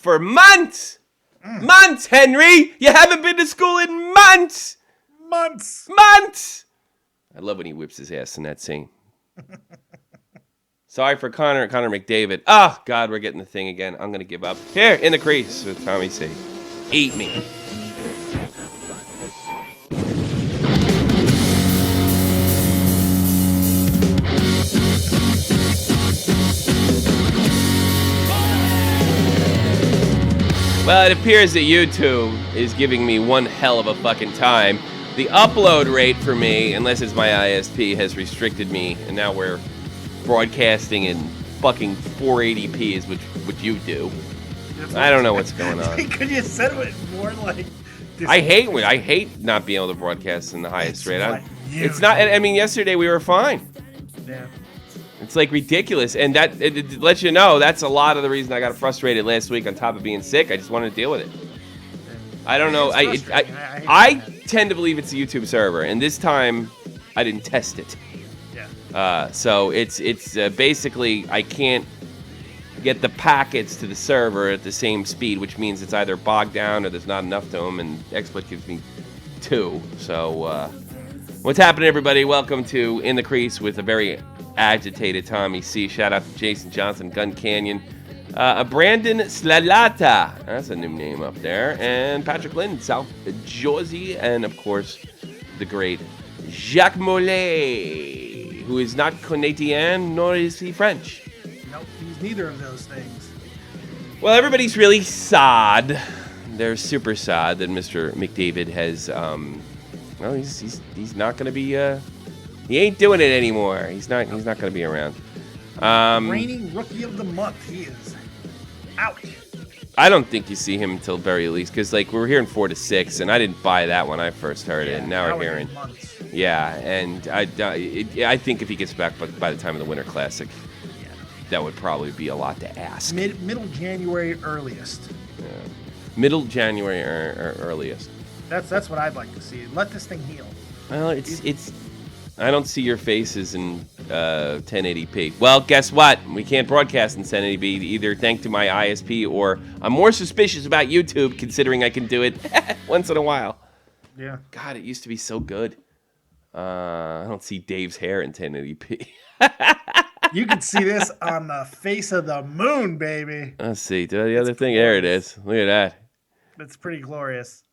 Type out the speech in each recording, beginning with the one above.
for months. Months, Henry. You haven't been to school in months. Months. I love when he whips his ass in that scene. Sorry for Connor McDavid. Oh, God, we're getting the thing again. I'm going to give up. Here, in the crease with Tommy C. Eat me. Well, it appears that YouTube is giving me one hell of a fucking time. The upload rate for me, unless it's my ISP, has restricted me, and now we're broadcasting in fucking 480p is what you do. I don't know what's going on. Could you said it more like... I hate not being able to broadcast in the highest rate. It's not. I mean, yesterday we were fine. Yeah. It's like ridiculous, and that it lets you know that's a lot of the reason I got frustrated last week. On top of being sick, I just wanted to deal with it. I don't know. I tend to believe it's a YouTube server, and this time I didn't test it. Yeah. So it's basically I can't get the packets to the server at the same speed, which means it's either bogged down or there's not enough to them, and XSplit gives me 2. So what's happening, everybody? Welcome to In the Crease with a very agitated Tommy C. Shout out to Jason Johnson, Gun Canyon, Brandon Slalata, that's a new name up there, and Patrick Lynn, South Jersey, and of course the great Jacques Mollet, who is not Canadian nor is he French. Nope, he's neither of those things. Well, everybody's really sad. They're super sad that Mr. McDavid has well, he's not going to be he ain't doing it anymore. He's not going to be around. Reigning Rookie of the Month, he is out. I don't think you see him until very least, because like we were hearing 4 to 6, and I didn't buy that when I first heard it. And now we're hearing, yeah, and I think if he gets back by the time of the Winter Classic, that would probably be a lot to ask. Middle January earliest. Yeah. Middle January or earliest. That's what I'd like to see. Let this thing heal. Well, it's. I don't see your faces in 1080p. Well, guess what? We can't broadcast in 1080p either, thanks to my ISP, or I'm more suspicious about YouTube, considering I can do it once in a while. Yeah. God, it used to be so good. I don't see Dave's hair in 1080p. You can see this on the face of the moon, baby. Let's see. The other thing, there it is. Look at that. It's pretty glorious.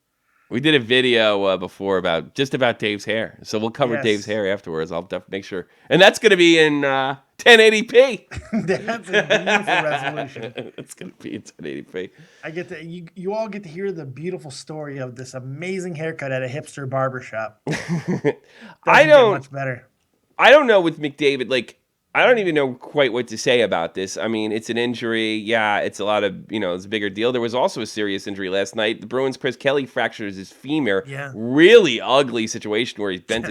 We did a video before about Dave's hair, so we'll cover Dave's hair afterwards. I'll definitely make sure, and that's going to be in 1080p. That's a beautiful resolution. It's going to be in 1080p. I get to you all get to hear the beautiful story of this amazing haircut at a hipster barbershop. I don't get much better. I don't know with McDavid. Like, I don't even know quite what to say about this. I mean, it's an injury. Yeah, it's a lot of, it's a bigger deal. There was also a serious injury last night. The Bruins' Chris Kelly fractures his femur. Yeah. Really ugly situation where he bent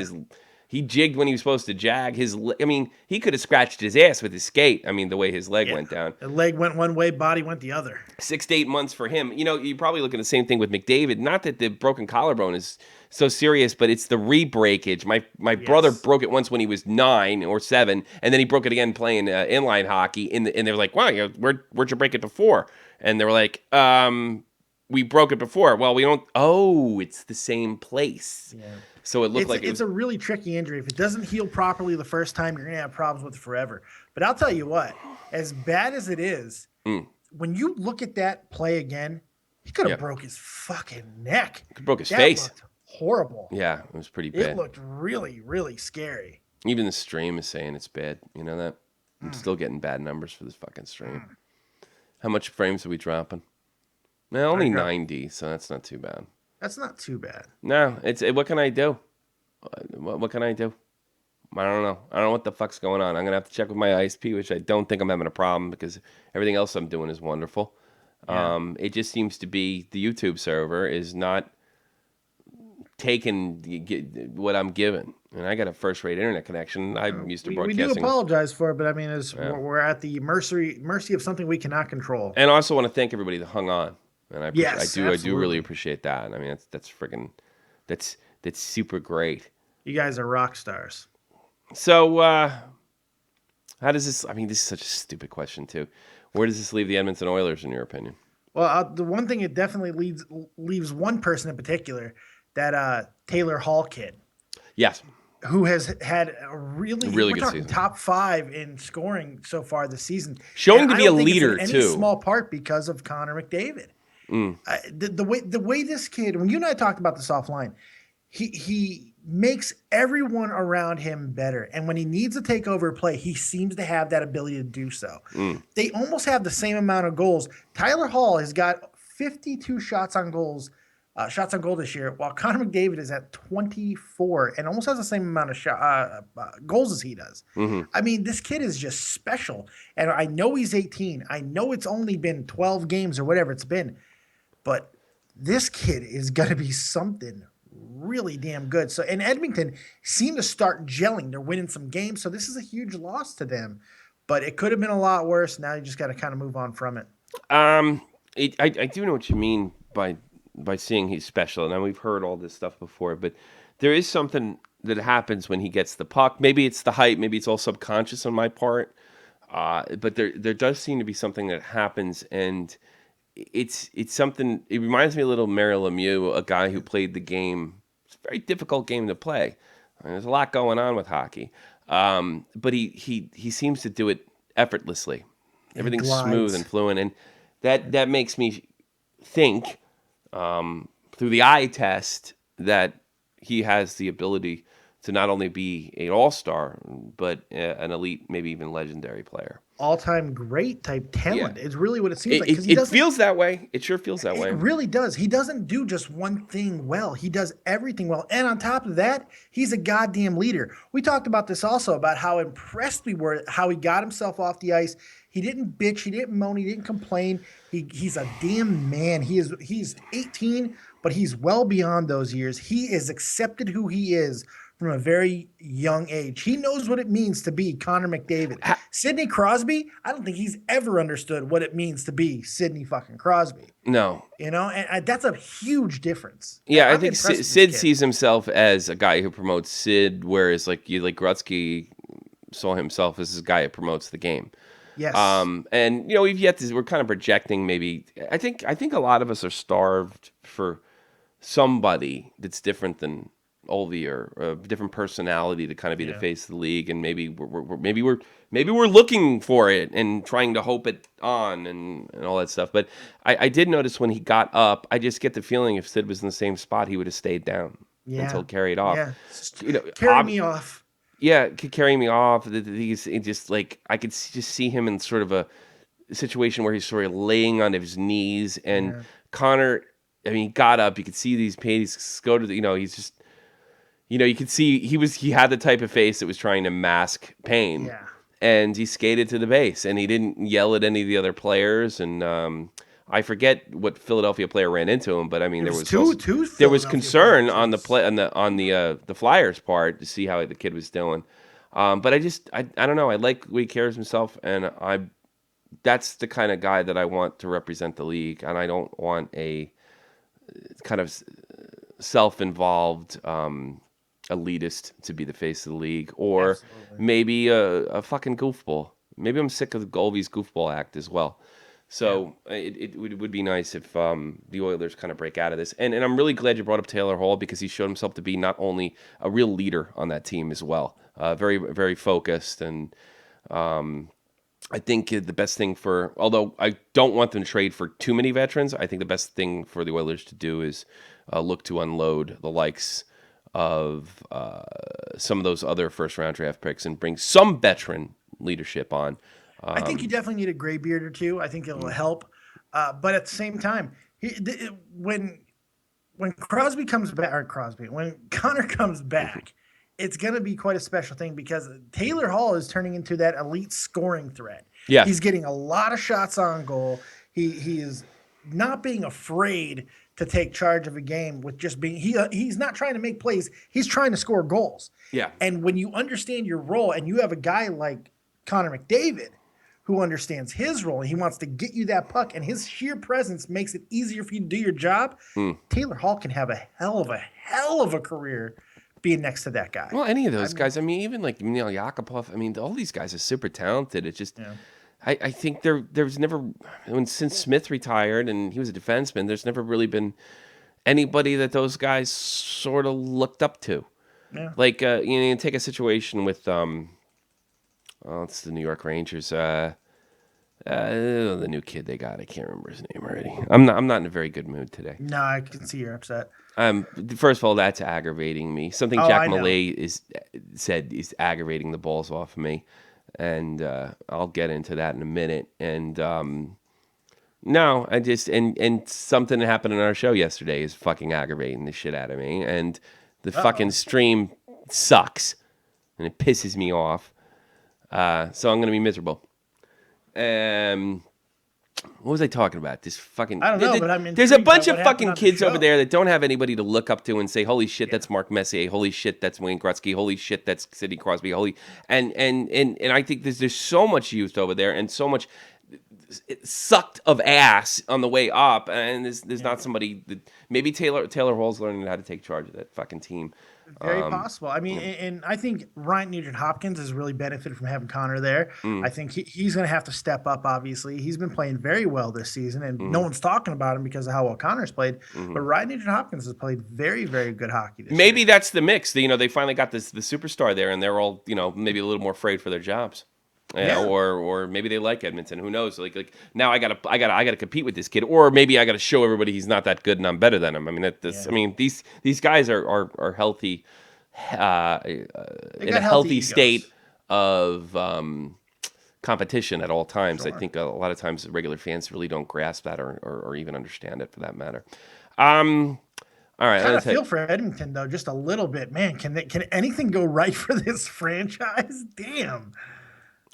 he jigged when he was supposed to jag. He could have scratched his ass with his skate. I mean, the way his leg went down. The leg went one way, body went the other. 6 to 8 months for him. You probably look at the same thing with McDavid. Not that the broken collarbone is so serious, but it's the re-breakage. My brother broke it once when he was 9 or 7, and then he broke it again playing inline hockey. And they were like, "Wow, where'd you break it before?" And they were like, "We broke it before." Well, we don't. Oh, it's the same place. Yeah. So it looked it's a really tricky injury. If it doesn't heal properly the first time, you're gonna have problems with it forever. But I'll tell you what, as bad as it is, when you look at that play again, he could have broke his fucking neck. He broke his face. Looked horrible. Yeah, it was pretty bad. It looked really, really scary. Even the stream is saying it's bad. You know that? I'm still getting bad numbers for this fucking stream. How much frames are we dropping? Well, only 90, so that's not too bad. That's not too bad. No, what can I do? What can I do? I don't know. I don't know what the fuck's going on. I'm going to have to check with my ISP, which I don't think I'm having a problem because everything else I'm doing is wonderful. Yeah. It just seems to be the YouTube server is not taking what I'm given. And I got a first-rate internet connection. I'm used to broadcasting. We do apologize for it, but I mean, we're at the mercy of something we cannot control. And I also want to thank everybody that hung on. And I do really appreciate that. I mean, that's super great. You guys are rock stars. So, how does this? I mean, this is such a stupid question too. Where does this leave the Edmonton Oilers, in your opinion? Well, the one thing it definitely leaves one person in particular, that Taylor Hall kid. Yes. Who has had a really we're good talking season. top 5 in scoring so far this season. Showing And to I be a don't think it's leader in any too. small part because of Connor McDavid. The way this kid, when you and I talked about this offline, he makes everyone around him better. And when he needs to take over a play, he seems to have that ability to do so. They almost have the same amount of goals. Tyler Hall has got 52 shots on goal this year, while Connor McDavid is at 24 and almost has the same amount of goals as he does. I mean, this kid is just special. And I know he's 18. I know it's only been 12 games or whatever it's been, but this kid is going to be something really damn good. So, and Edmonton seemed to start gelling. They're winning some games. So this is a huge loss to them, but it could have been a lot worse. Now you just got to kind of move on from it. I do know what you mean by seeing he's special, and we've heard all this stuff before, but there is something that happens when he gets the puck. Maybe it's the height, maybe it's all subconscious on my part, but there does seem to be something that happens, and it's something. It reminds me a little of Mario Lemieux, a guy who played the game. It's a very difficult game to play. There's a lot going on with hockey, but he seems to do it effortlessly. Everything's smooth and fluent, and that makes me think through the eye test that he has the ability to not only be an all-star, but an elite, maybe even legendary player. All-time great type talent. Yeah. It's really what it seems like. It feels that way. It sure feels that way. It really does. He doesn't do just one thing well. He does everything well. And on top of that, he's a goddamn leader. We talked about this also, about how impressed we were, how he got himself off the ice. He didn't bitch. He didn't moan. He didn't complain. He's a damn man. He's 18, but he's well beyond those years. He is accepted who he is from a very young age. He knows what it means to be Connor McDavid. Sidney Crosby, I don't think he's ever understood what it means to be Sidney fucking Crosby. No. You know, and that's a huge difference. Yeah, I think Sid sees himself as a guy who promotes Sid, whereas like Gretzky saw himself as a guy who promotes the game. Yes. And we're kind of projecting maybe. I think a lot of us are starved for somebody that's different than Ovi, or a different personality to kind of be the face of the league, and maybe we're looking for it and trying to hope it on and all that stuff. But I did notice when he got up, I just get the feeling if Sid was in the same spot, he would have stayed down until carried off. Yeah. Carry me off. Yeah, could carry me off. He's just like, I could just see him in sort of a situation where he's sort of laying on his knees, and Connor, I mean, he got up. You could see these pains go to he's just. You could see he had the type of face that was trying to mask pain. Yeah. And he skated to the base, and he didn't yell at any of the other players. And I forget what Philadelphia player ran into him, but I mean, there was concern on the Flyers' part to see how the kid was doing. But I don't know. I like the way he carries himself, and that's the kind of guy that I want to represent the league, and I don't want a kind of self-involved elitist to be the face of the league, or maybe a fucking goofball. Maybe I'm sick of Golvy's goofball act as well. So it would be nice if the Oilers kind of break out of this. And I'm really glad you brought up Taylor Hall, because he showed himself to be not only a real leader on that team as well, very, very focused. And I think the best thing although I don't want them to trade for too many veterans, I think the best thing for the Oilers to do is look to unload the likes of some of those other first-round draft picks and bring some veteran leadership on. I think you definitely need a graybeard or two. I think it'll help. But at the same time, when Crosby comes back, when Connor comes back, it's going to be quite a special thing, because Taylor Hall is turning into that elite scoring threat. Yeah. He's getting a lot of shots on goal. He is not being afraid to take charge of a game with just being he's not trying to make plays, he's trying to score goals. Yeah. And when you understand your role, and you have a guy like Connor McDavid who understands his role, and he wants to get you that puck, and his sheer presence makes it easier for you to do your job, Taylor Hall can have a hell of a career being next to that guy. Well, any of those guys, I mean, even like Yakupov, I mean, all these guys are super talented. It's just I think there's never, since Smith retired and he was a defenseman, there's never really been anybody that those guys sort of looked up to. Yeah. Like, you take a situation with, it's the New York Rangers. The new kid they got. I can't remember his name already. I'm not in a very good mood today. No, I can see you're upset. First of all, that's aggravating me. Something Jack Malay said is aggravating the balls off of me. And I'll get into that in a minute. And no, I just and something that happened in our show yesterday is fucking aggravating the shit out of me. And the fucking stream sucks, and it pisses me off. So I'm gonna be miserable. What was I talking about? This fucking... I don't know, but I'm there's a bunch of fucking kids over there that don't have anybody to look up to and say, holy shit, that's Mark Messier. Holy shit, that's Wayne Gretzky. Holy shit, that's Sidney Crosby. And I think there's so much youth over there and so much sucked of ass on the way up. And there's not somebody... Maybe Taylor Hall's learning how to take charge of that fucking team. Very possible. I mean, and I think Ryan Nugent-Hopkins has really benefited from having Connor there. I think he's going to have to step up, obviously. He's been playing very well this season, and no one's talking about him because of how well Connor's played. But Ryan Nugent-Hopkins has played very, very good hockey this Maybe year. that's the mix. They finally got the superstar there, and they're all, maybe a little more afraid for their jobs. Or maybe they like Edmonton. Who knows? Like now I gotta compete with this kid, or maybe I gotta show everybody he's not that good and I'm better than him. I mean, these guys are healthy, in a healthy state of competition at all times. Sure. I think a lot of times regular fans really don't grasp that or even understand it for that matter. All right, I kind of feel for Edmonton though, just a little bit. Man, can anything go right for this franchise? Damn.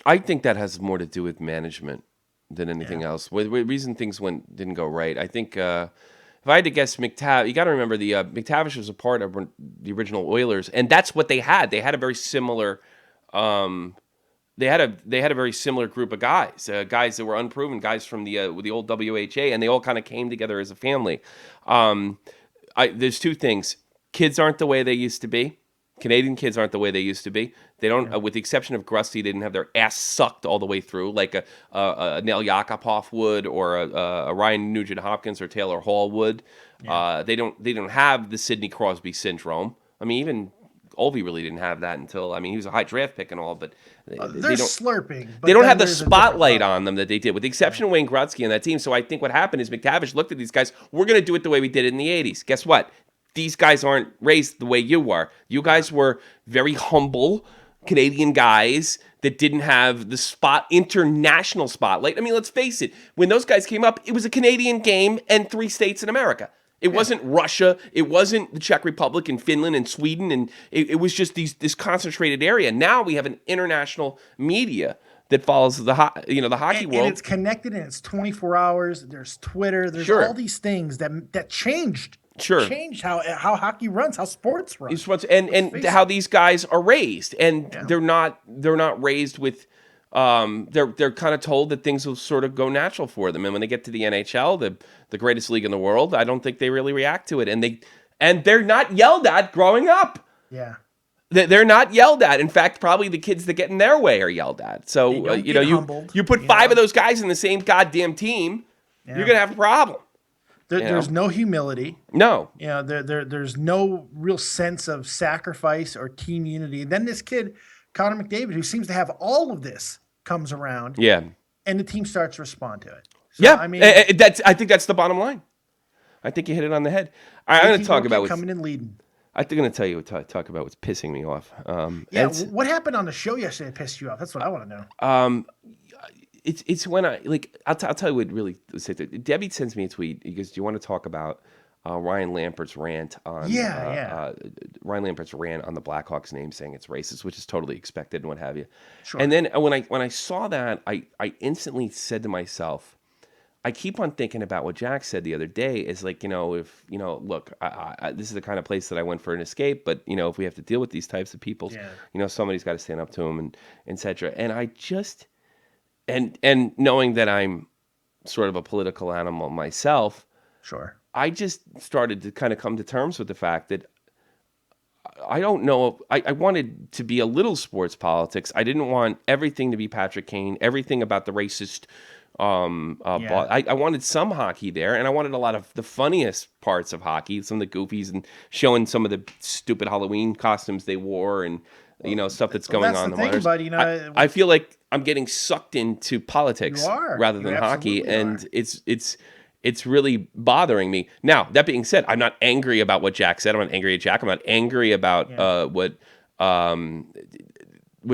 I think that has more to do with management than anything else. The reason things didn't go right, I think if I had to guess, McTavish, you got to remember the McTavish was a part of the original Oilers, and that's what they had. They had a very similar, they had a very similar group of guys, guys that were unproven, guys from the old WHA, and they all kind of came together as a family. There's two things: kids aren't the way they used to be. Canadian kids aren't the way they used to be. They don't, with the exception of Grusty, they didn't have their ass sucked all the way through like a Nail Yakupov would, or a Ryan Nugent-Hopkins or Taylor Hall would. Yeah. They don't have the Sidney Crosby syndrome. I mean, even Ovi really didn't have that until, he was a high draft pick and all, but they're slurping. But they don't have the spotlight on them that they did, with the exception of Wayne Gretzky and that team. So I think what happened is McTavish looked at these guys. We're going to do it the way we did it in the 80s. Guess what? These guys aren't raised the way you were. You guys were very humble Canadian guys that didn't have the international spotlight. I mean, let's face it. When those guys came up, it was a Canadian game and 3 states in America. It wasn't Russia. It wasn't the Czech Republic and Finland and Sweden. And it was just this concentrated area. Now we have an international media that follows the hockey world. And it's connected and it's 24 hours. There's Twitter. There's all these things that changed. Sure. Changed how hockey runs, how sports run, and how these guys are raised, and they're not raised with, they're kind of told that things will sort of go natural for them, and when they get to the NHL, the greatest league in the world, I don't think they really react to it, and they're not yelled at growing up. Yeah. They're not yelled at. In fact, probably the kids that get in their way are yelled at. So you put 5 of those guys in the same goddamn team, you're gonna have a problem. There's no humility. No. There's no real sense of sacrifice or team unity. And then this kid, Connor McDavid, who seems to have all of this, comes around. Yeah. And the team starts to respond to it. So, I think that's the bottom line. I think you hit it on the head. All right, I'm going to talk about coming and leading. I think I'm going to tell you talk about what's pissing me off. What happened on the show yesterday that pissed you off? That's what I want to know. It's when I'll tell you what really. Debbie sends me a tweet. He goes, "Do you want to talk about Ryan Lampert's rant on Ryan Lampert's rant on the Blackhawks name, saying it's racist, which is totally expected and what have you." Sure. And then when I saw that, I instantly said to myself, I keep on thinking about what Jack said the other day. Is like, if look, this is the kind of place that I went for an escape, but if we have to deal with these types of people, somebody's got to stand up to them and etc. And I just. And knowing that I'm sort of a political animal myself, sure, I just started to kind of come to terms with the fact that I don't know. I wanted to be a little sports politics. I didn't want everything to be Patrick Kane, everything about the racist. I wanted some hockey there, and I wanted a lot of the funniest parts of hockey, some of the goofies, and showing some of the stupid Halloween costumes they wore, and stuff that's going on. That's the thing, but I feel like I'm getting sucked into politics rather than hockey, and it's really bothering me. Now, that being said, I'm not angry about what Jack said. I'm not angry at Jack. I'm not angry about what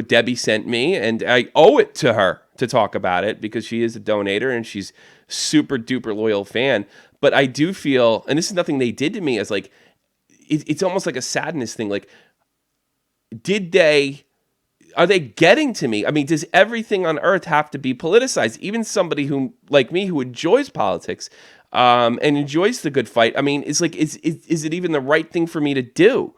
Debbie sent me, and I owe it to her to talk about it because she is a donator and she's super duper loyal fan. But I do feel, and this is nothing they did to me, as like it's almost like a sadness thing. Like, are they getting to me? I mean, does everything on earth have to be politicized? Even somebody who, like me, who enjoys politics and enjoys the good fight. I mean, it's like, is it even the right thing for me to do?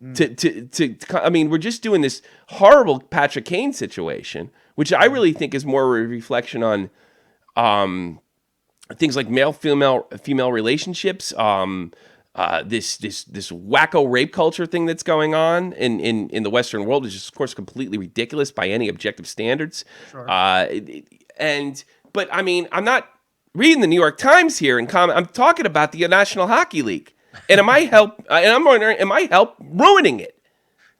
I mean, we're just doing this horrible Patrick Kane situation, which I really think is more a reflection on things like male-female relationships, this wacko rape culture thing that's going on in the Western world is just, of course, completely ridiculous by any objective standards. Sure. But I mean, I'm not reading the New York Times here and I'm talking about the National Hockey League, and I'm wondering, am I ruining it?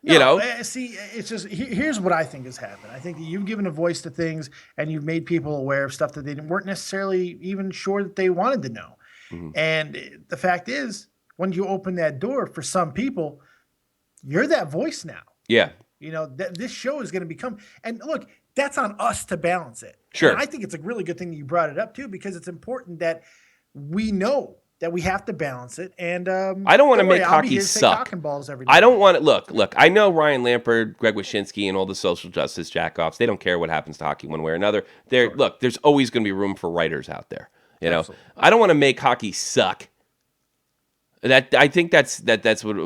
No, see, it's just, here's what I think has happened. I think that you've given a voice to things and you've made people aware of stuff that they weren't necessarily even sure that they wanted to know. Mm-hmm. And the fact is, when you open that door for some people, you're that voice now. Yeah. This show is going to become, and look, that's on us to balance it. Sure. And I think it's a really good thing that you brought it up too, because it's important that we know that we have to balance it. And I don't want to make hockey suck. I don't want to look. I know Ryan Lampard, Greg Wyshynski, and all the social justice jackoffs. They don't care what happens to hockey one way or another. Look, there's always going to be room for writers out there. Absolutely. I don't want to make hockey suck. I think that's what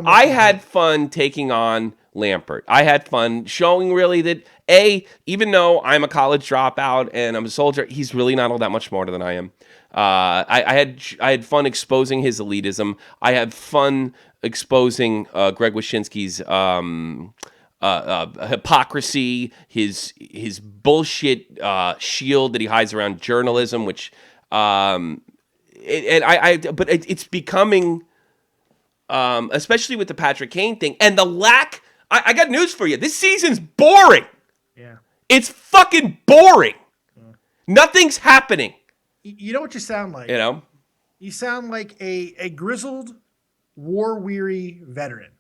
I had fun taking on Lampard. I had fun showing really that even though I'm a college dropout and I'm a soldier, he's really not all that much smarter than I am. I had fun exposing his elitism. I had fun exposing Greg Wyshynski's hypocrisy, his bullshit shield that he hides around journalism, which it's becoming, especially with the Patrick Kane thing and the lack. I got news for you. This season's boring. Yeah, it's fucking boring. Yeah. Nothing's happening. You know what you sound like? You sound like a grizzled, war-weary veteran.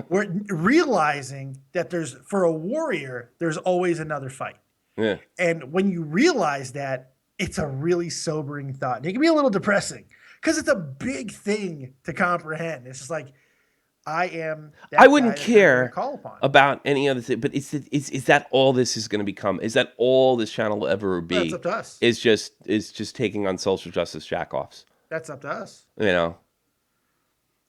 We're realizing that for a warrior, there's always another fight. Yeah. And when you realize that, it's a really sobering thought. And it can be a little depressing because it's a big thing to comprehend. It's just like, I wouldn't care about any other thing, but is that all this is going to become? Is that all this channel will ever be? That's up to us. Is just taking on social justice jackoffs. That's up to us.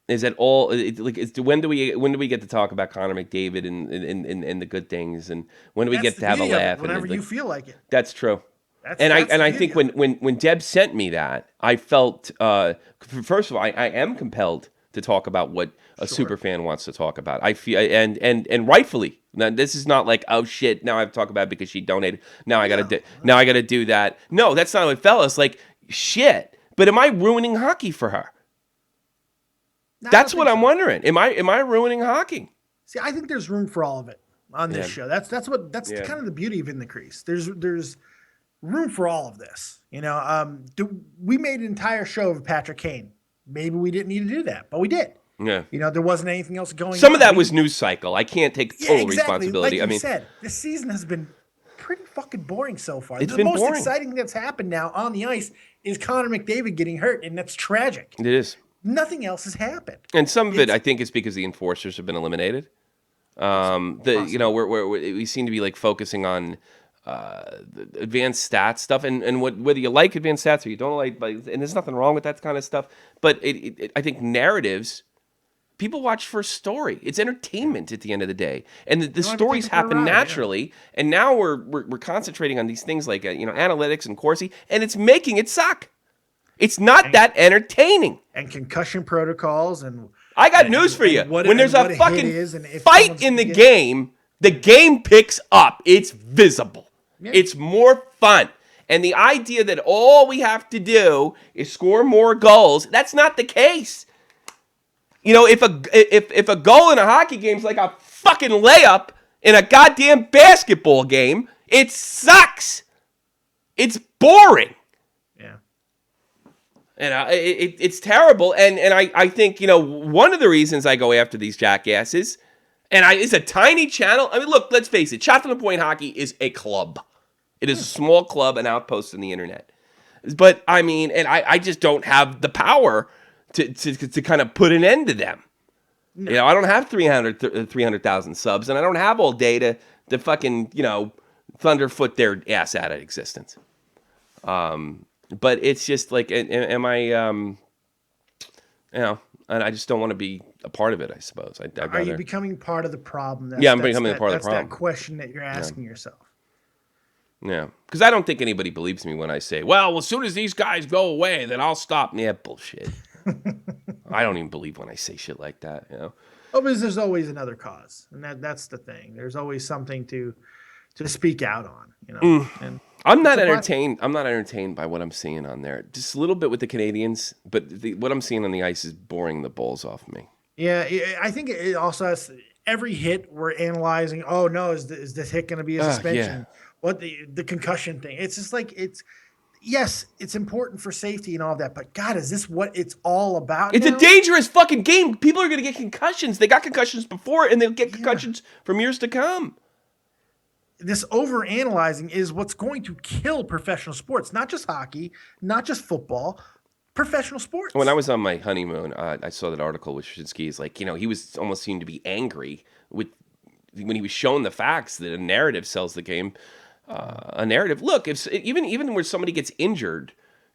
Is that all? When do we get to talk about Connor McDavid and the good things, and when do we get to have a laugh? Whenever you feel like it. That's true. I think when Deb sent me that, I felt first of all I am compelled to talk about what a super fan wants to talk about. I feel and rightfully. Now this is not like, oh shit, now I have to talk about it because she donated. Now I gotta do that. No, that's not what fellas like. Shit. But am I ruining hockey for her? No, that's what I'm wondering. Am I ruining hockey? See, I think there's room for all of it on this show. That's kind of the beauty of In the Crease. There's room for all of this. We made an entire show of Patrick Kane. Maybe we didn't need to do that, but we did. Yeah. There wasn't anything else going on. Some of that was news cycle. I can't take total responsibility. Like you said, this season has been pretty fucking boring so far. It's been boring. Most exciting thing that's happened now on the ice is Connor McDavid getting hurt, and that's tragic. It is. Nothing else has happened. And some of it, I think, is because the enforcers have been eliminated. We seem to be like focusing on the advanced stats stuff, and whether you like advanced stats or you don't like, and there's nothing wrong with that kind of stuff. But I think narratives, people watch for a story. It's entertainment at the end of the day, and the stories happen naturally. Yeah. And now we're concentrating on these things like analytics and Corsi, and it's making it suck. It's not that entertaining. And concussion protocols and I got news for you. When there's a fucking fight in the game picks up. It's visible. Yeah. It's more fun. And the idea that all we have to do is score more goals, that's not the case. You know, if a goal in a hockey game is like a fucking layup in a goddamn basketball game, it sucks. It's boring. Yeah. And it's terrible. And I think, you know, one of the reasons I go after these jackasses, it's a tiny channel. I mean, look, let's face it. Shot from the Point Hockey is a club. It is a small club, an outpost on the internet. But, I mean, and I just don't have the power to kind of put an end to them. No. You know, I don't have 300,000 subs, and I don't have all day to fucking, you know, thunderfoot their ass out of existence. But it's just like, am I, you know, and I just don't want to be a part of it, I suppose. Are you becoming part of the problem? I'm becoming a part of the problem. That's that question that you're asking yourself. Yeah, because I don't think anybody believes me when I say, well, as soon as these guys go away, then I'll stop. Yeah, bullshit. I don't even believe when I say shit like that, you know. Oh, because there's always another cause, and that's the thing. There's always something to speak out on, you know. And I'm not entertained. I'm not entertained by what I'm seeing on there. Just a little bit with the Canadians, but what I'm seeing on the ice is boring the balls off me. Yeah, I think it also has every hit we're analyzing. Oh no, is this hit going to be a suspension? Yeah. What the concussion thing? It's just like yes, it's important for safety and all of that, but God, is this what it's all about? It's a dangerous fucking game. People are going to get concussions. They got concussions before, and they'll get concussions from years to come. This overanalyzing is what's going to kill professional sports, not just hockey, not just football, professional sports. When I was on my honeymoon, I saw that article with Shinsky. He's like, you know, he was almost seemed to be angry when he was shown the facts that a narrative sells the game. A narrative. Look, if even where somebody gets injured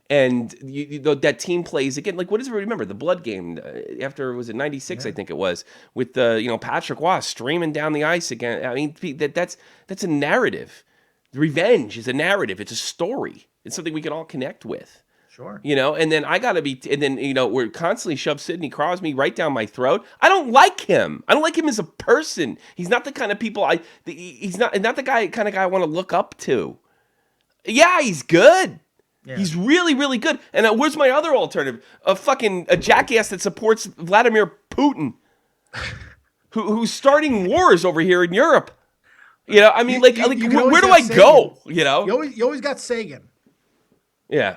and that team plays again, like what does everybody remember? The blood game after, was it 96? I think it was, with Patrick Waugh streaming down the ice again. I mean, that's a narrative. Revenge is a narrative. It's a story. It's something we can all connect with. Sure. You know, and then we're constantly shove Sidney Crosby right down my throat. I don't like him. I don't like him as a person. He's not the kind of people he's not the kind of guy I want to look up to. Yeah, he's good. Yeah. He's really, really good. And where's my other alternative? A jackass that supports Vladimir Putin, who's starting wars over here in Europe. You know, I mean, where do I go? You know, you always got Sagan. Yeah,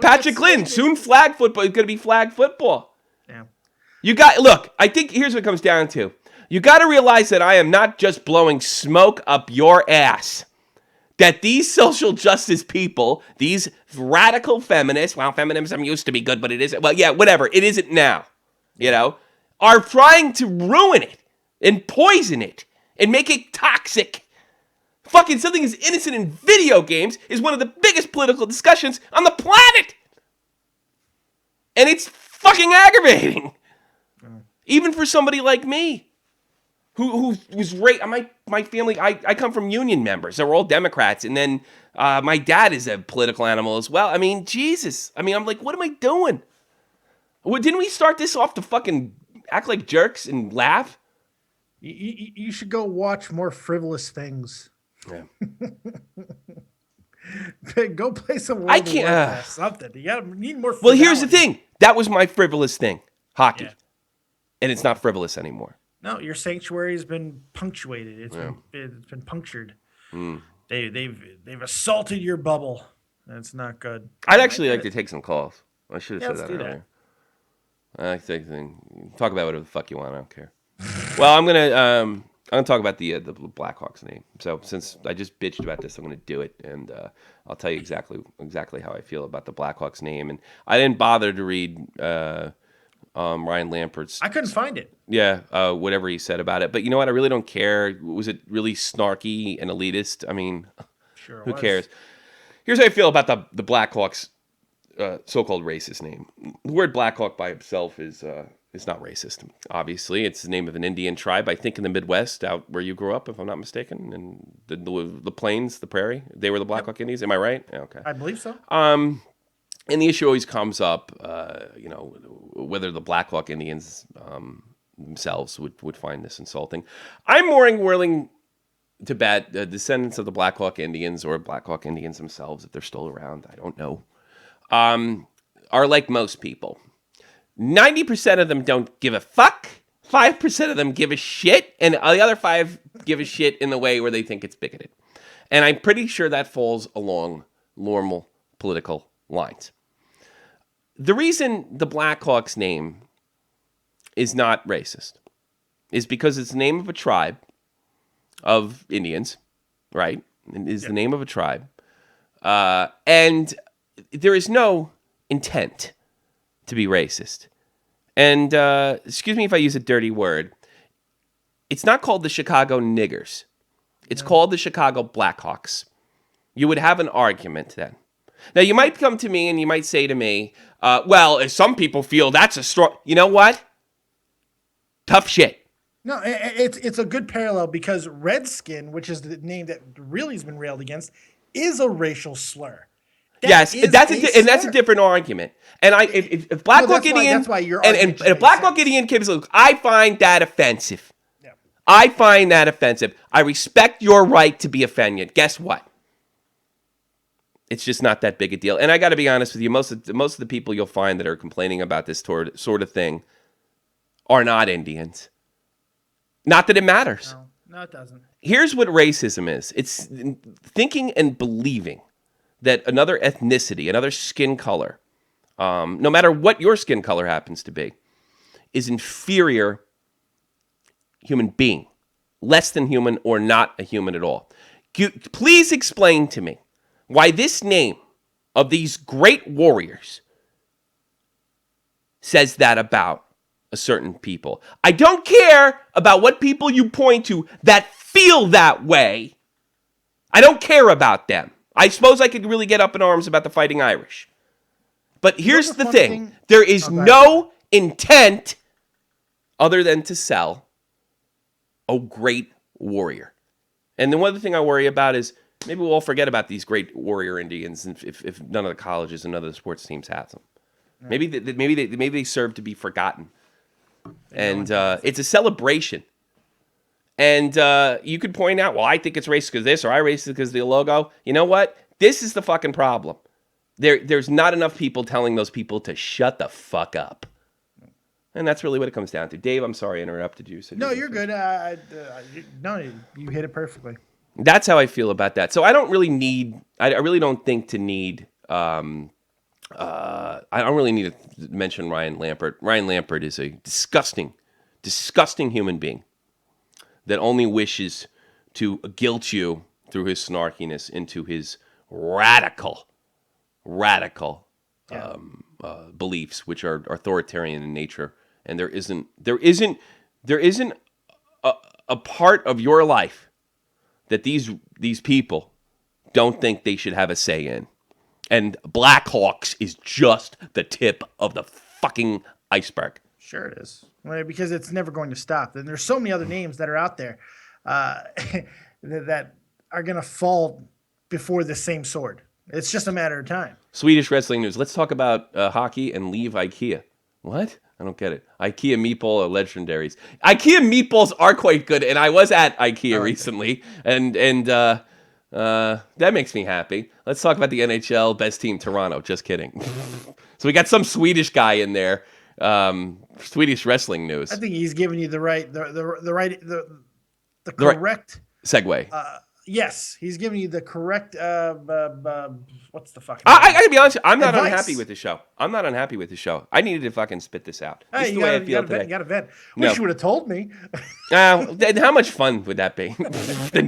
Patrick Lynn, soon flag football. It's going to be flag football. Yeah. Look, I think here's what it comes down to. You got to realize that I am not just blowing smoke up your ass. That these social justice people, these radical feminists, well, feminism used to be good, but it isn't. Well, yeah, whatever. It isn't now, you know, are trying to ruin it and poison it and make it toxic. Fucking something as innocent in video games is one of the biggest political discussions on the planet. And it's fucking aggravating. Even for somebody like me, who was raised, my family, I come from union members. They were all Democrats. And then my dad is a political animal as well. I mean, Jesus. I mean, I'm like, what am I doing? Didn't we start this off to fucking act like jerks and laugh? You should go watch more frivolous things. Yeah. Go play some World of Warcraft, something. You need more. Well, here's the thing. That was my frivolous thing, hockey, and it's not frivolous anymore. No, your sanctuary has been punctuated. It's been punctured. They've assaulted your bubble. That's not good. I'd actually like to take some calls. I should have said that earlier. I think talk about whatever the fuck you want. I don't care. Well, I'm gonna talk about the Blackhawks name. So since I just bitched about this, I'm gonna do it, and I'll tell you exactly how I feel about the Blackhawks name. And I didn't bother to read Ryan Lampert's. I couldn't find it. Yeah, whatever he said about it. But you know what? I really don't care. Was it really snarky and elitist? I mean, sure. Who cares? Here's how I feel about the Blackhawks so-called racist name. The word Blackhawk by itself is not racist. Obviously, it's the name of an Indian tribe. I think in the Midwest, out where you grew up, if I'm not mistaken, and the plains, the prairie, they were the Blackhawk Indians. Am I right? Yeah, okay. I believe so. And the issue always comes up, whether the Blackhawk Indians themselves would find this insulting. I'm more willing to bet descendants of the Blackhawk Indians or Blackhawk Indians themselves, if they're still around, I don't know, are like most people. 90% of them don't give a fuck. 5% of them give a shit, and the other 5 give a shit in the way where they think it's bigoted. And I'm pretty sure that falls along normal political lines. The reason the Blackhawks name is not racist is because it's the name of a tribe of Indians, right? It is the name of a tribe. And there is no intent to be racist. And excuse me if I use a dirty word. It's not called the Chicago Niggers. It's called the Chicago Blackhawks. You would have an argument then. Now, you might come to me and you might say to me, well, if some people feel that's a strong... You know what? Tough shit. No, it's a good parallel because Redskin, which is the name that really has been railed against, is a racial slur. That's a different argument. And if Blackhawk Indian that's why you're and if Blackhawk Indian kids, I find that offensive. Yeah. I find that offensive. I respect your right to be offended. Guess what? It's just not that big a deal. And I got to be honest with you, most of the people you'll find that are complaining about this sort of thing are not Indians. Not that it matters. No, it doesn't. Here's what racism is. It's thinking and believing that another ethnicity, another skin color, no matter what your skin color happens to be, is inferior human being, less than human or not a human at all. Please explain to me why this name of these great warriors says that about a certain people. I don't care about what people you point to that feel that way. I don't care about them. I suppose I could really get up in arms about the Fighting Irish. But here's the thing. There is no intent other than to sell a great warrior. And the one thing I worry about is maybe we'll all forget about these great warrior Indians if none of the colleges and none of the sports teams have them. Maybe they serve to be forgotten. And it's a celebration. And you could point out, well, I think it's racist because this, or I racist because the logo. You know what? This is the fucking problem. There's not enough people telling those people to shut the fuck up. And that's really what it comes down to. Dave, I'm sorry I interrupted you. So no, you're good. No, you hit it perfectly. That's how I feel about that. So I don't really need, I really don't think to need, I don't really need to mention Ryan Lampert. Ryan Lampert is a disgusting, disgusting human being that only wishes to guilt you through his snarkiness into his radical beliefs, which are authoritarian in nature. And there isn't a part of your life that these people don't think they should have a say in. And Blackhawks is just the tip of the fucking iceberg. Sure it is. Well, because it's never going to stop. And there's so many other names that are out there that are going to fall before the same sword. It's just a matter of time. Swedish wrestling news. Let's talk about hockey and leave IKEA. What? I don't get it. IKEA meatball are legendaries. IKEA meatballs are quite good, and I was at IKEA recently, and that makes me happy. Let's talk about the NHL best team, Toronto. Just kidding. So we got some Swedish guy in there. Swedish wrestling news. I think he's giving you the correct segue. Yes, he's giving you the correct. What's the fucking? I gotta be honest. I'm not advice. Unhappy with the show. I'm not unhappy with the show. I needed to fucking spit this out. Hey, you got to vent. Wish you would have told me. Then how much fun would that be? There's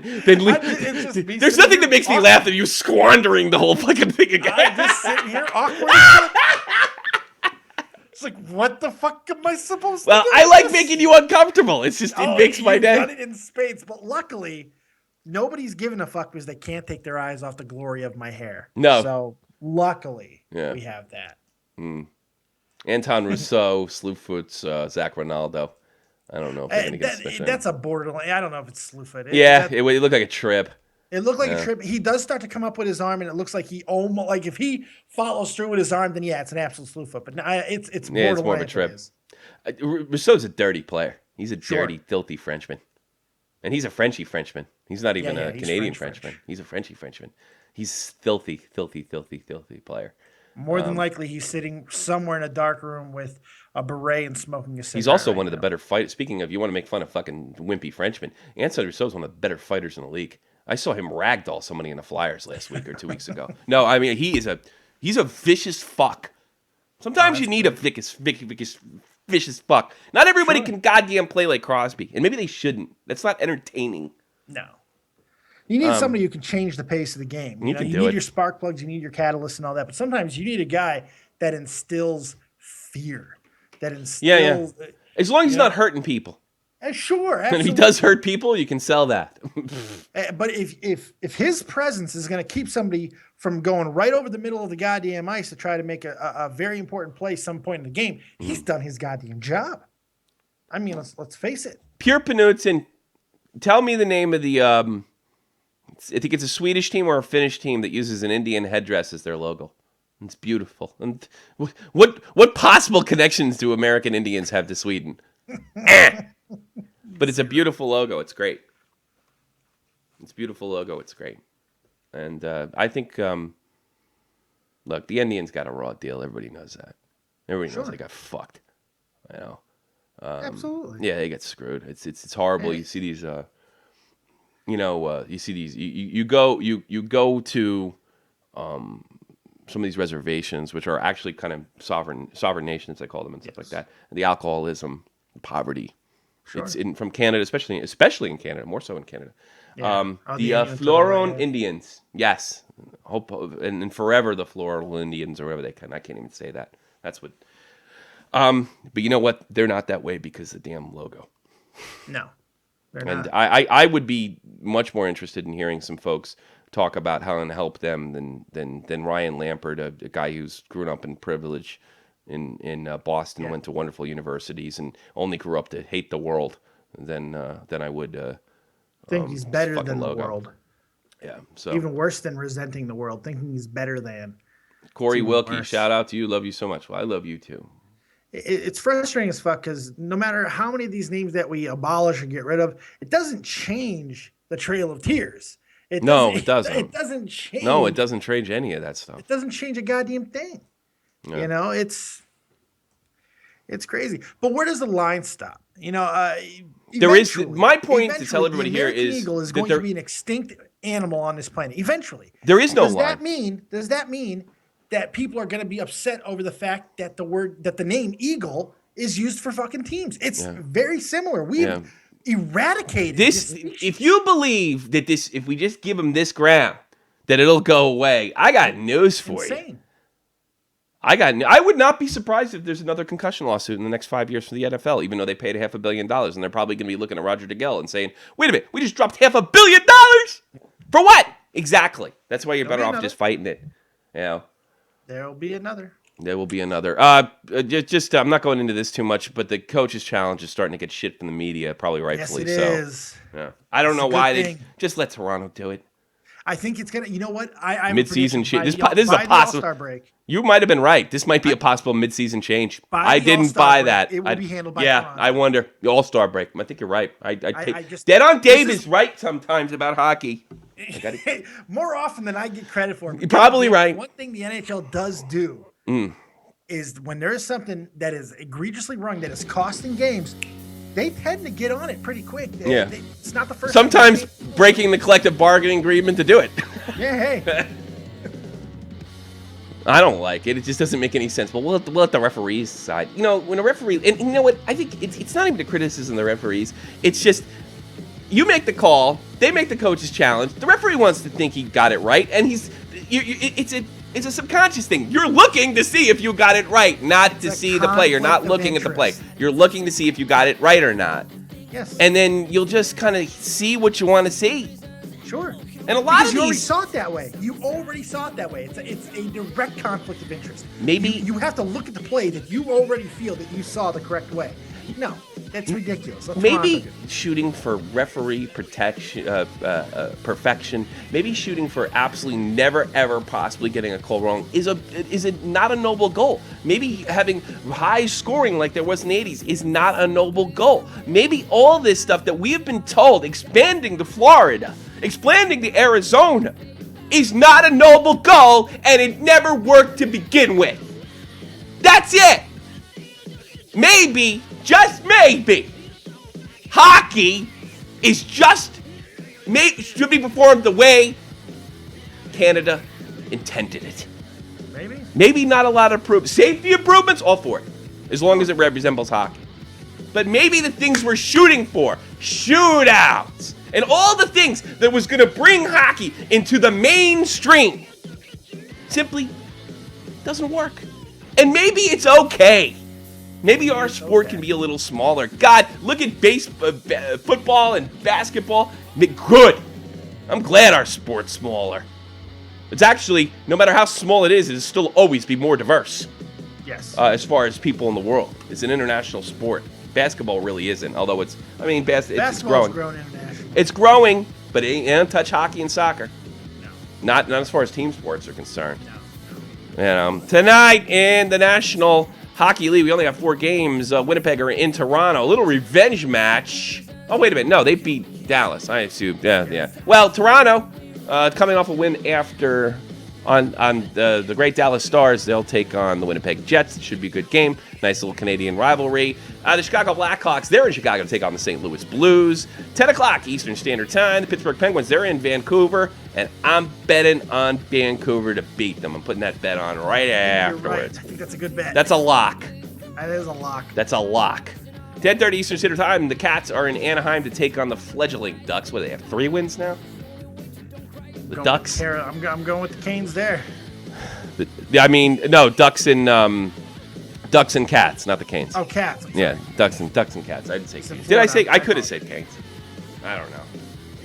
nothing that makes me laugh than you squandering the whole fucking thing again. I'm just sitting here awkward. It's like, what the fuck am I supposed to do? Well, I like making you uncomfortable. It's just it makes my day. Done it in spades, but luckily. Nobody's giving a fuck because they can't take their eyes off the glory of my hair. No. So, luckily, we have that. Anton Rousseau, Slewfoot's Zach Ronaldo. I don't know if they're going to get special. That's a borderline. I don't know if it's Slewfoot. It looked like a trip. It looked like a trip. He does start to come up with his arm, and it looks like he almost like if he follows through with his arm, then it's an absolute slew foot. But no, it's more of a trip. Rousseau's a dirty player. He's a dirty, filthy Frenchman, and he's a Frenchy Frenchman. He's not even a Canadian Frenchman. He's a Frenchy Frenchman. He's filthy, filthy, filthy, filthy player. More than likely, he's sitting somewhere in a dark room with a beret and smoking a cigarette. He's also one of the better fighters. Speaking of, you want to make fun of fucking wimpy Frenchmen, Anthony Rousseau's one of the better fighters in the league. I saw him ragdoll somebody in the Flyers last week or 2 weeks ago. No, I mean he's a vicious fuck. Sometimes you need a vicious fuck. Not everybody can goddamn play like Crosby, and maybe they shouldn't. That's not entertaining. No. You need somebody who can change the pace of the game. You need your spark plugs, you need your catalysts and all that. But sometimes you need a guy that instills fear. That instills. Yeah. As long as he's not hurting people. Sure. Absolutely. And if he does hurt people, you can sell that. But if his presence is going to keep somebody from going right over the middle of the goddamn ice to try to make a very important play some point in the game, he's done his goddamn job. I mean, let's face it. Pierre Knudsen, tell me the name of the. I think it's a Swedish team or a Finnish team that uses an Indian headdress as their logo. It's beautiful. And what possible connections do American Indians have to Sweden? But it's a beautiful logo. It's great. It's a beautiful logo. It's great. And I think, look, the Indians got a raw deal. Everybody knows that. Everybody knows they got fucked. I know. Absolutely. Yeah, they got screwed. It's horrible. You see these. You see these. You go to some of these reservations, which are actually kind of sovereign nations, they call them, and stuff like that. And the alcoholism, poverty. Sure. It's from Canada, especially in Canada, more so in Canada. Yeah. The Floron Indians, yes. Hope and forever the Floral Indians, or whatever they can. I can't even say that. That's what. But you know what? They're not that way because of the damn logo. No. And I would be much more interested in hearing some folks talk about how to help them than Ryan Lampert, a guy who's grown up in privilege in Boston, went to wonderful universities, and only grew up to hate the world. Than I would think he's better than logo. The world. Yeah, so even worse than resenting the world, thinking he's better than. Corey Wilkie, shout out to you. Love you so much. Well, I love you too. It's frustrating as fuck because no matter how many of these names that we abolish or get rid of, it doesn't change the Trail of Tears. It doesn't. It doesn't change. No, it doesn't change any of that stuff. It doesn't change a goddamn thing. No. You know, it's crazy. But where does the line stop? You know, there is my point to tell everybody here is eagle is going to be an extinct animal on this planet eventually. There is no line. Does that mean that people are going to be upset over the fact that the name eagle is used for fucking teams? It's very similar. We've eradicated this. If you believe that if we just give them this ground, that it'll go away, I got news for you. I would not be surprised if there's another concussion lawsuit in the next 5 years for the NFL, even though they paid $500 million, and they're probably going to be looking at Roger Goodell and saying, "Wait a minute, we just dropped $500 million for what?" Exactly. That's why you're better off just fighting it. You know. There will be another. There will be another. Just I'm not going into this too much, but the coach's challenge is starting to get shit from the media, probably rightfully so. Yes, it is. Yeah. I don't know why they just let Toronto do it. I think it's gonna. You know what? I'm mid-season change. This is a possible All-Star break. You might have been right. This might be a possible mid-season change. I didn't buy that. It will be handled by Toronto. I wonder. The All-Star break. I think you're right. Dead on Dave is right sometimes about hockey. More often than I get credit for. You're probably right. One thing the NHL does do is when there is something that is egregiously wrong that is costing games, they tend to get on it pretty quick. It's not the first. Sometimes breaking the collective bargaining agreement to do it. Yeah, hey. I don't like it. It just doesn't make any sense. But we'll let the referees decide. You know, when a referee, and you know what? I think it's not even a criticism of the referees. It's just you make the call. They make the coach's challenge. The referee wants to think he got it right, and it's a subconscious thing. You're looking to see if you got it right, not to see the play. You're not looking at the play. You're looking to see if you got it right or not. Yes. And then you'll just kind of see what you want to see. Sure. And a lot of these, you already saw it that way. You already saw it that way. It's a direct conflict of interest. Maybe you have to look at the play that you already feel that you saw the correct way. No, That's ridiculous. That's Maybe shooting for referee protection, perfection. Maybe shooting for absolutely never ever possibly getting a call wrong is it not a noble goal? Maybe having high scoring like there was in the 80s is not a noble goal. Maybe all this stuff that we have been told, expanding to Florida, expanding to Arizona, is not a noble goal, and it never worked to begin with. That's it. Maybe, just maybe, hockey is should be performed the way Canada intended it. Maybe not a lot of safety improvements, all for it, as long as it resembles hockey. But maybe the things we're shooting for, shootouts, and all the things that was going to bring hockey into the mainstream, simply doesn't work. And maybe it's okay. Maybe our sport can be a little smaller. God, look at football and basketball. Good. I'm glad our sport's smaller. It's actually, no matter how small it is, it'll still always be more diverse. Yes. As far as people in the world. It's an international sport. Basketball really isn't, although it's growing. Grown internationally. It's growing, but it ain't touch hockey and soccer. No. Not as far as team sports are concerned. No. Tonight in the National Hockey League, we only have 4 games. Winnipeg are in Toronto. A little revenge match. Oh, wait a minute. No, they beat Dallas, I assume. Yeah. Well, Toronto, coming off a win after on the great Dallas Stars. They'll take on the Winnipeg Jets. It should be a good game. Nice little Canadian rivalry. The Chicago Blackhawks, they're in Chicago to take on the St. Louis Blues. 10 o'clock Eastern Standard Time. The Pittsburgh Penguins, they're in Vancouver. And I'm betting on Vancouver to beat them. I'm putting that bet on right afterwards. Right. I think that's a good bet. That's a lock. That is a lock. That's a lock. 10:30 Eastern Standard Time. The Cats are in Anaheim to take on the fledgling Ducks. What do they have? 3 wins now? The Ducks? I'm going with the Canes there. Ducks and Cats, not the Canes. Oh, Cats. Yeah, Ducks and Cats. I didn't say Canes. Did I say? I could have said Canes. I don't know.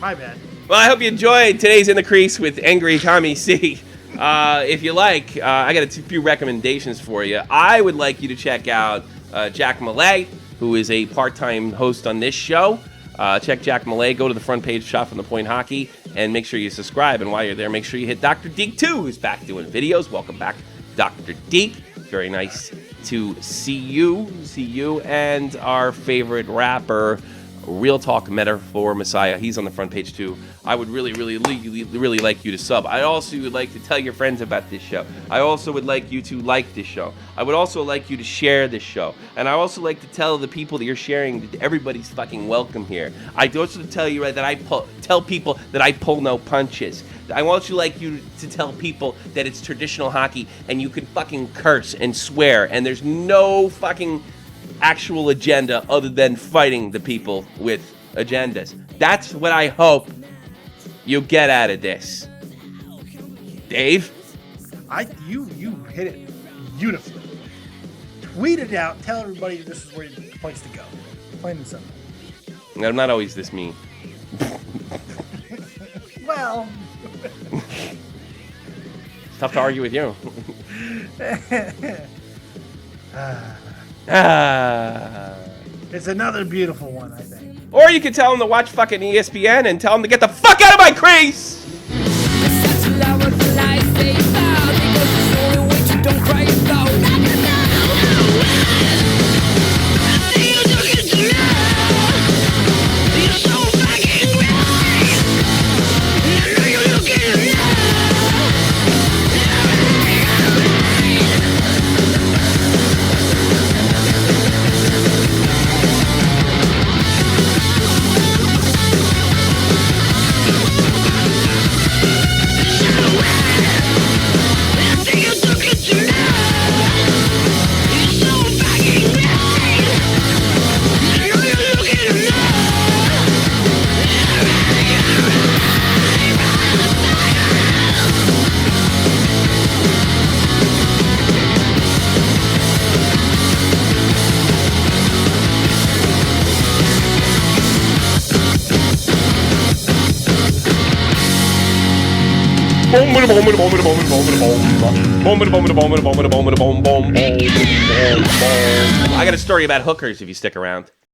My bad. Well, I hope you enjoyed today's In the Crease with Angry Tommy C. If you like, I got a few recommendations for you. I would like you to check out Jack Millay, who is a part-time host on this show. Check Jack Millay. Go to the front page, Shot from the Point Hockey, and make sure you subscribe. And while you're there, make sure you hit Dr. Deke, too, who's back doing videos. Welcome back, Dr. Deke. Very nice to see you, and our favorite rapper, Real Talk Metaphor Messiah. He's on the front page too. I would really like you to sub. I also would like to tell your friends about this show. I also would like you to like this show. I would also like you to share this show. And I also like to tell the people that you're sharing that everybody's fucking welcome here. I also tell you that tell people that I pull no punches. I want you to tell people that it's traditional hockey and you can fucking curse and swear and there's no fucking actual agenda other than fighting the people with agendas. That's what I hope you get out of this. Dave? You hit it beautifully. Tweet it out. Tell everybody this is where the place to go. Plain and simple. I'm not always this mean. Well... It's tough to argue with you. It's another beautiful one, I think. Or you could tell them to watch fucking ESPN and tell them to get the fuck out of my crease! I got a story about hookers if you stick around.